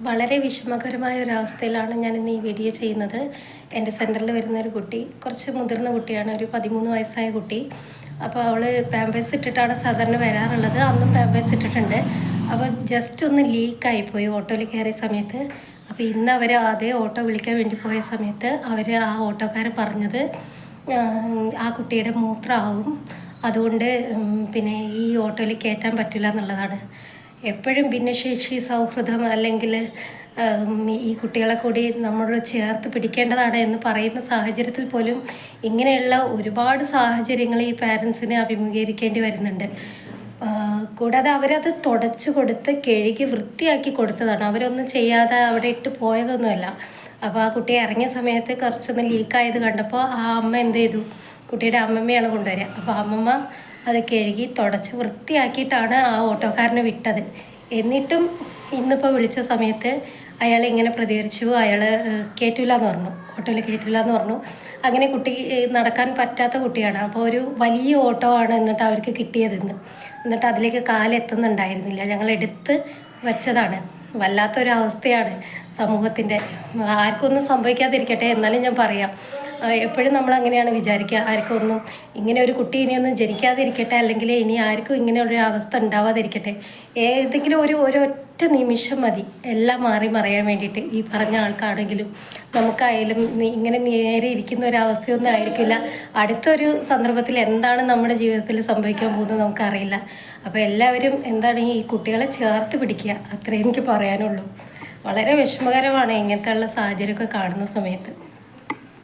വളരെ വിഷമകരമായ ഒരവസ്ഥയിലാണ് ഞാനിന്ന് ഈ വീഡിയോ ചെയ്യുന്നത്. എൻ്റെ സെൻറ്ററിൽ വരുന്നൊരു കുട്ടി, കുറച്ച് മുതിർന്ന കുട്ടിയാണ്, ഒരു 13 വയസ്സായ കുട്ടി. അപ്പോൾ അവൾ പാമ്പേഴ്സ് ഇട്ടിട്ടാണ് സാധാരണ വരാറുള്ളത്. അന്നും പാമ്പേഴ്സ് ഇട്ടിട്ടുണ്ട്. അപ്പോൾ ജസ്റ്റ് ഒന്ന് ലീക്കായിപ്പോയി ഓട്ടോയിൽ കയറിയ സമയത്ത്. അപ്പോൾ ഇന്ന് അവർ അതേ ഓട്ടോ വിളിക്കാൻ വേണ്ടി പോയ സമയത്ത് ആ ഓട്ടോക്കാരൻ പറഞ്ഞത് ആ കുട്ടിയുടെ മൂത്രമാവും, അതുകൊണ്ട് പിന്നെ ഈ ഓട്ടോയിൽ കയറ്റാൻ പറ്റില്ല എന്നുള്ളതാണ്. എപ്പോഴും ഭിന്നശേഷി സൗഹൃദം അല്ലെങ്കിൽ ഈ കുട്ടികളെ കൂടി നമ്മളോട് ചേർത്ത് പിടിക്കേണ്ടതാണ് എന്ന് പറയുന്ന സാഹചര്യത്തിൽ പോലും ഇങ്ങനെയുള്ള ഒരുപാട് സാഹചര്യങ്ങൾ ഈ പാരൻസിനെ അഭിമുഖീകരിക്കേണ്ടി വരുന്നുണ്ട്. കൂടാതെ അവരത് തുടച്ചു കൊടുത്ത് കഴുകി വൃത്തിയാക്കി കൊടുത്തതാണ്. അവരൊന്നും ചെയ്യാതെ അവിടെ ഇട്ട് പോയതൊന്നുമല്ല. അപ്പോൾ ആ കുട്ടി ഇറങ്ങിയ സമയത്ത് കുറച്ചൊന്ന് ലീക്കായത് കണ്ടപ്പോൾ ആ അമ്മ എന്ത് ചെയ്തു, കുട്ടിയുടെ അമ്മമ്മയാണ് കൊണ്ടുവരിക. അപ്പോൾ അമ്മമ്മ അത് കഴുകി തുടച്ച് വൃത്തിയാക്കിയിട്ടാണ് ആ ഓട്ടോക്കാരനെ വിട്ടത്. എന്നിട്ടും ഇന്നിപ്പോൾ വിളിച്ച സമയത്ത് അയാൾ ഇങ്ങനെ പ്രതികരിച്ചു. അയാൾ കയറ്റില്ല എന്ന് പറഞ്ഞു, ഓട്ടോയിൽ കയറ്റില്ല എന്ന് പറഞ്ഞു. അങ്ങനെ കുട്ടി നടക്കാൻ പറ്റാത്ത കുട്ടിയാണ്. അപ്പോൾ ഒരു വലിയ ഓട്ടോ ആണ് എന്നിട്ട് അവർക്ക് കിട്ടിയതെന്ന്. എന്നിട്ട് അതിലേക്ക് കാലെത്തുന്നുണ്ടായിരുന്നില്ല. ഞങ്ങൾ എടുത്ത് വെച്ചതാണ്. വല്ലാത്തൊരവസ്ഥയാണ് സമൂഹത്തിൻ്റെ. ആർക്കൊന്നും സംഭവിക്കാതിരിക്കട്ടെ, എന്നാലും ഞാൻ പറയാം, എപ്പോഴും നമ്മൾ അങ്ങനെയാണ് വിചാരിക്കുക, ആർക്കും ഒന്നും ഇങ്ങനെ ഒരു കുട്ടി ഇനിയൊന്നും ജനിക്കാതിരിക്കട്ടെ, അല്ലെങ്കിൽ ഇനി ആർക്കും ഇങ്ങനെ ഒരു അവസ്ഥ ഉണ്ടാവാതിരിക്കട്ടെ. ഏതെങ്കിലും ഒരൊറ്റ നിമിഷം മതി എല്ലാം മാറി മറിയാൻ വേണ്ടിയിട്ട്. ഈ പറഞ്ഞ ആൾക്കാണെങ്കിലും നമുക്കായാലും ഇങ്ങനെ നേരെ ഇരിക്കുന്ന ഒരവസ്ഥയൊന്നും ആയിരിക്കില്ല. അടുത്തൊരു സന്ദർഭത്തിൽ എന്താണ് നമ്മുടെ ജീവിതത്തിൽ സംഭവിക്കാൻ പോകുന്നത് നമുക്കറിയില്ല. അപ്പോൾ എല്ലാവരും എന്താണ് ഈ കുട്ടികളെ ചേർത്ത് പിടിക്കുക, അത്രേ എനിക്ക് പറയാനുള്ളൂ. വളരെ വിഷമകരമാണ് ഇങ്ങനത്തെ ഉള്ള സാഹചര്യമൊക്കെ കാണുന്ന സമയത്ത്.